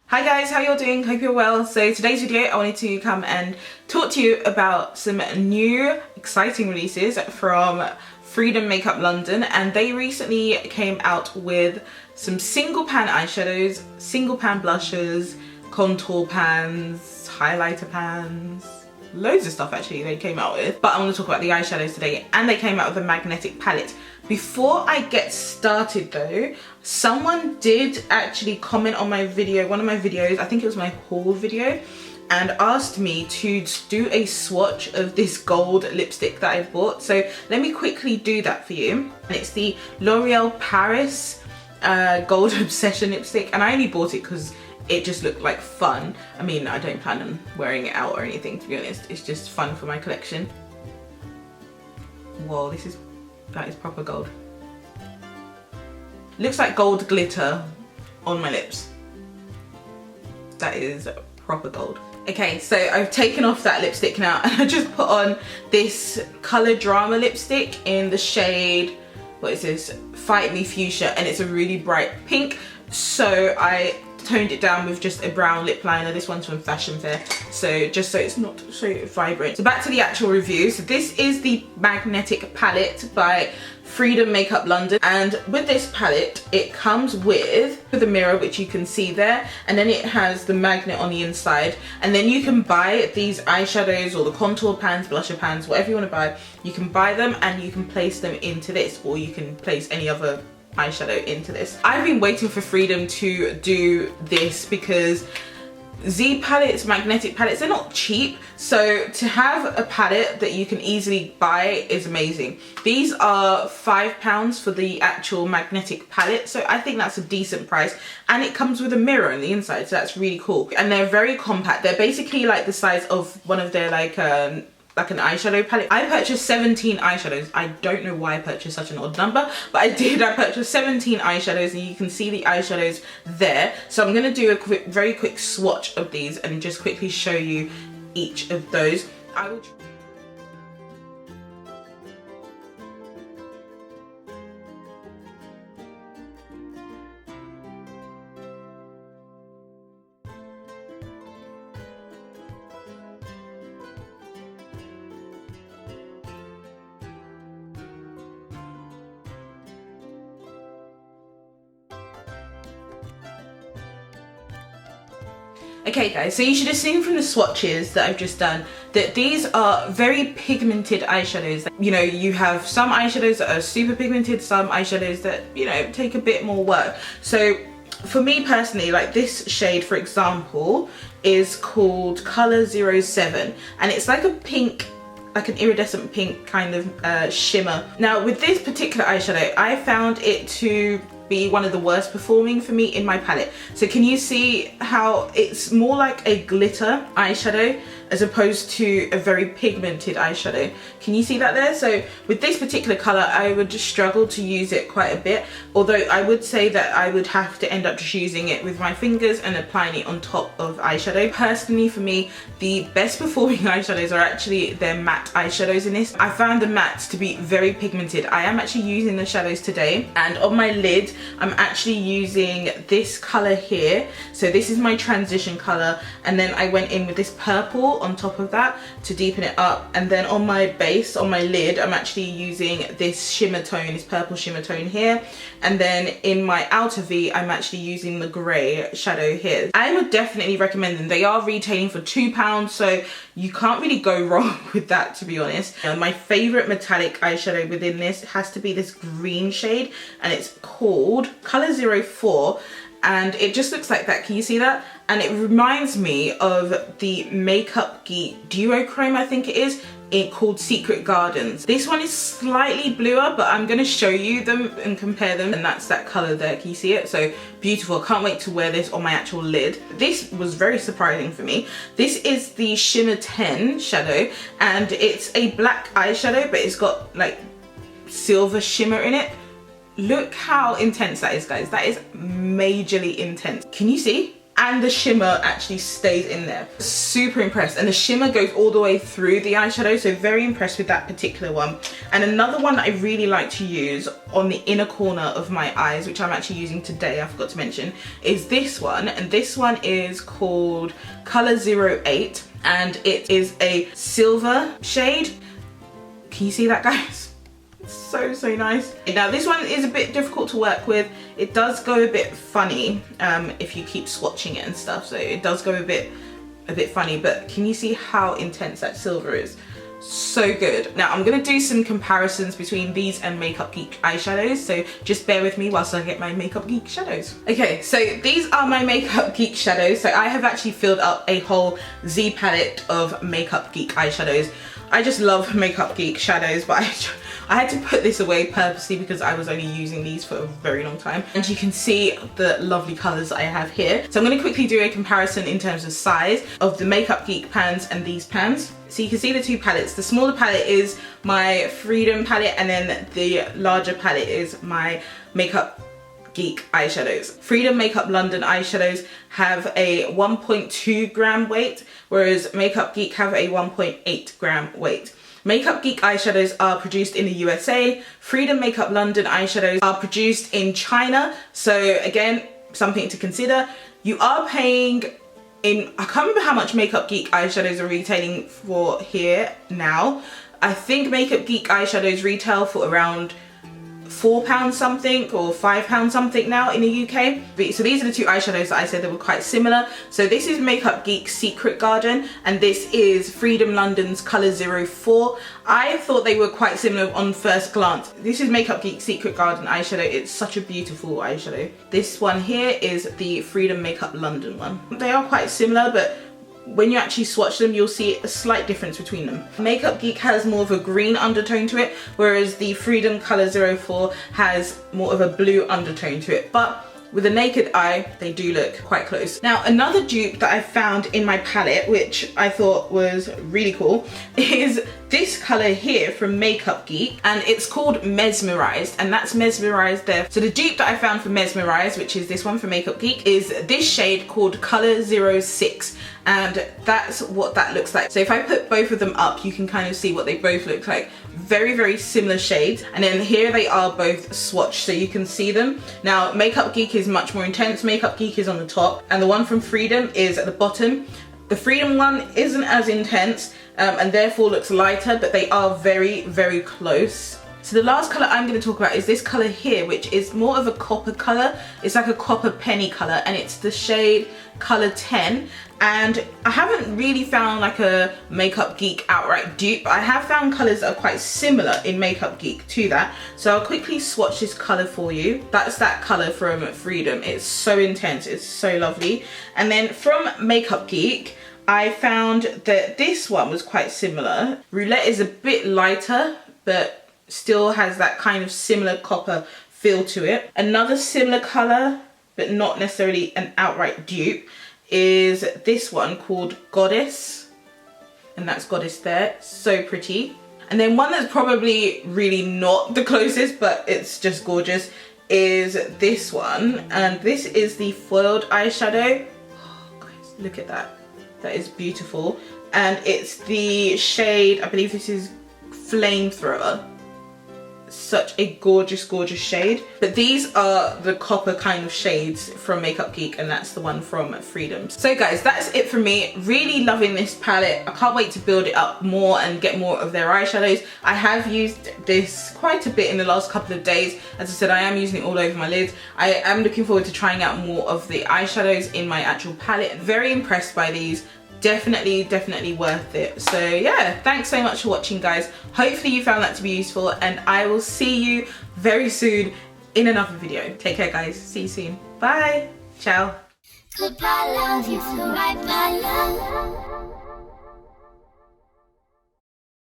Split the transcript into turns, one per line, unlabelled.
Hi guys, how y'all doing? Hope you're well. So today's video I wanted to come and talk to you about some new exciting releases from Freedom Makeup London, and they recently came out with some single pan eyeshadows, single pan blushes, contour pans, highlighter pans, loads of stuff actually they came out with. But I want to talk about the eyeshadows today, and they came out with a magnetic palette. Before I get started though, someone did actually comment on my video, one of my videos, I think it was my haul video, and asked me to do a swatch of this gold lipstick that I bought. So let me quickly do that for you. And it's the L'Oreal Paris Gold Obsession lipstick, and I only bought it because it just looked like fun. I mean, I don't plan on wearing it out or anything, to be honest. It's just fun for my collection. Whoa, that is proper gold. Looks like gold glitter on my lips. That is proper gold. Okay, so I've taken off that lipstick now and I just put on this Color Drama lipstick in the shade, what is this? Fight Me Fuchsia, and it's a really bright pink. So I toned it down with just a brown lip liner. This one's from Fashion Fair, so just so it's not so vibrant. So back to the actual review. So this is the magnetic palette by Freedom Makeup London, and with this palette it comes with a mirror, which you can see there, and then it has the magnet on the inside, and then you can buy these eyeshadows or the contour pans, blusher pans, whatever you want to buy. You can buy them and you can place them into this, or you can place any other eyeshadow into this. I've been waiting for Freedom to do this because Z palettes, magnetic palettes, they're not cheap, so to have a palette that you can easily buy is amazing. These are £5 for the actual magnetic palette, so I think that's a decent price, and it comes with a mirror on the inside, so that's really cool. And they're very compact. They're basically like the size of one of their like an eyeshadow palette. I purchased 17 eyeshadows. I don't know why I purchased such an odd number, but I did. I purchased 17 eyeshadows, and you can see the eyeshadows there. So I'm going to do a very quick swatch of these and just quickly show you each of those. I will Okay guys, so you should have seen from the swatches that I've just done that these are very pigmented eyeshadows. You know, you have some eyeshadows that are super pigmented, some eyeshadows that, you know, take a bit more work. So for me personally, like this shade for example is called Color 07, and it's like a pink, like an iridescent pink kind of shimmer. Now with this particular eyeshadow, I found it to be one of the worst performing for me in my palette. So can you see how it's more like a glitter eyeshadow as opposed to a very pigmented eyeshadow? Can you see that there? So with this particular color, I would just struggle to use it quite a bit, although I would say that I would have to end up just using it with my fingers and applying it on top of eyeshadow. Personally for me, the best performing eyeshadows are actually their matte eyeshadows in this. I found the mattes to be very pigmented. I am actually using the shadows today, and on my lid I'm actually using this color here. So this is my transition color, and then I went in with this purple on top of that to deepen it up, and then on my base, on my lid, I'm actually using this shimmer tone, this purple shimmer tone here, and then in my outer V I'm actually using the grey shadow here. I would definitely recommend them. They are retailing for £2, so you can't really go wrong with that, to be honest. My favourite metallic eyeshadow within this has to be this green shade, and it's called Color 04, and it just looks like that. Can you see that? And it reminds me of the Makeup Geek duo chrome, I think it is, called Secret Gardens. This one is slightly bluer, but I'm going to show you them and compare them, and that's that colour there. Can you see it? So beautiful. Can't wait to wear this on my actual lid. This was very surprising for me. This is the Shimmer 10 shadow, and it's a black eyeshadow, but it's got like silver shimmer in it. Look how intense that is, guys. That is majorly intense. Can you see? and the shimmer actually stays in there. Super impressed, and the shimmer goes all the way through the eyeshadow, so very impressed with that particular one. And another one that I really like to use on the inner corner of my eyes, which I'm actually using today, I forgot to mention, is this one. And this one is called Color 08, and it is a silver shade. Can you see that, guys? So nice. Now this one is a bit difficult to work with. It does go a bit funny if you keep swatching it and stuff, so it does go a bit funny, but can you see how intense that silver is? So good. Now I'm gonna do some comparisons between these and Makeup Geek eyeshadows, so just bear with me whilst I get my Makeup Geek shadows. Okay, so these are my Makeup Geek shadows. So I have actually filled up a whole Z palette of Makeup Geek eyeshadows. I just love Makeup Geek shadows, but I had to put this away purposely because I was only using these for a very long time. And you can see the lovely colours I have here. So I'm going to quickly do a comparison in terms of size of the Makeup Geek pans and these pans. So you can see the two palettes. The smaller palette is my Freedom palette, and then the larger palette is my Makeup Geek eyeshadows. Freedom Makeup London eyeshadows have a 1.2 gram weight, whereas Makeup Geek have a 1.8 gram weight. Makeup Geek eyeshadows are produced in the USA. Freedom Makeup London eyeshadows are produced in China. So again, something to consider. You are paying in, I can't remember how much Makeup Geek eyeshadows are retailing for here now. I think Makeup Geek eyeshadows retail for around £4 something or £5 something now in the UK. So these are the two eyeshadows that I said that were quite similar. So this is Makeup Geek's Secret Garden, and this is Freedom London's Color 04. I thought they were quite similar on first glance. This is Makeup Geek's Secret Garden eyeshadow. It's such a beautiful eyeshadow. This one here is the Freedom Makeup London one. They are quite similar, but when you actually swatch them, you'll see a slight difference between them. Makeup Geek has more of a green undertone to it, whereas the Freedom Color 04 has more of a blue undertone to it. But with a naked eye, they do look quite close. Now, another dupe that I found in my palette, which I thought was really cool, is this color here from Makeup Geek, and it's called Mesmerized, and that's Mesmerized there. So the dupe that I found for Mesmerized, which is this one from Makeup Geek, is this shade called Color 06, and that's what that looks like. So if I put both of them up, you can kind of see what they both look like. Very similar shades, and then here they are both swatched, so you can see them. Now Makeup Geek is much more intense. Makeup Geek is on the top, and the one from Freedom is at the bottom. The Freedom one isn't as intense and therefore looks lighter, but they are very close. So the last colour I'm going to talk about is this colour here, which is more of a copper colour. It's like a copper penny colour, and it's the shade Colour 10. And I haven't really found like a Makeup Geek outright dupe, but I have found colours that are quite similar in Makeup Geek to that. So I'll quickly swatch this colour for you. That's that colour from Freedom. It's so intense, it's so lovely. And then from Makeup Geek, I found that this one was quite similar. Roulette is a bit lighter, but still has that kind of similar copper feel to it. Another similar colour, but not necessarily an outright dupe, is this one called Goddess, and that's Goddess there. So pretty. And then one that's probably really not the closest, but it's just gorgeous, is this one, and this is the foiled eyeshadow. Oh guys, look at that. That is beautiful, and it's the shade, I believe this is Flamethrower. Such a gorgeous shade. But these are the copper kind of shades from Makeup Geek, and that's the one from Freedom. So guys, that's it for me. Really loving this palette. I can't wait to build it up more and get more of their eyeshadows. I have used this quite a bit in the last couple of days. As I said, I am using it all over my lids. I am looking forward to trying out more of the eyeshadows in my actual palette. Very impressed by these. Definitely worth it. So yeah, thanks so much for watching, guys. Hopefully you found that to be useful, and I will see you very soon in another video. Take care, guys. See you soon. Bye. Ciao.
Goodbye, love. You feel right, my love.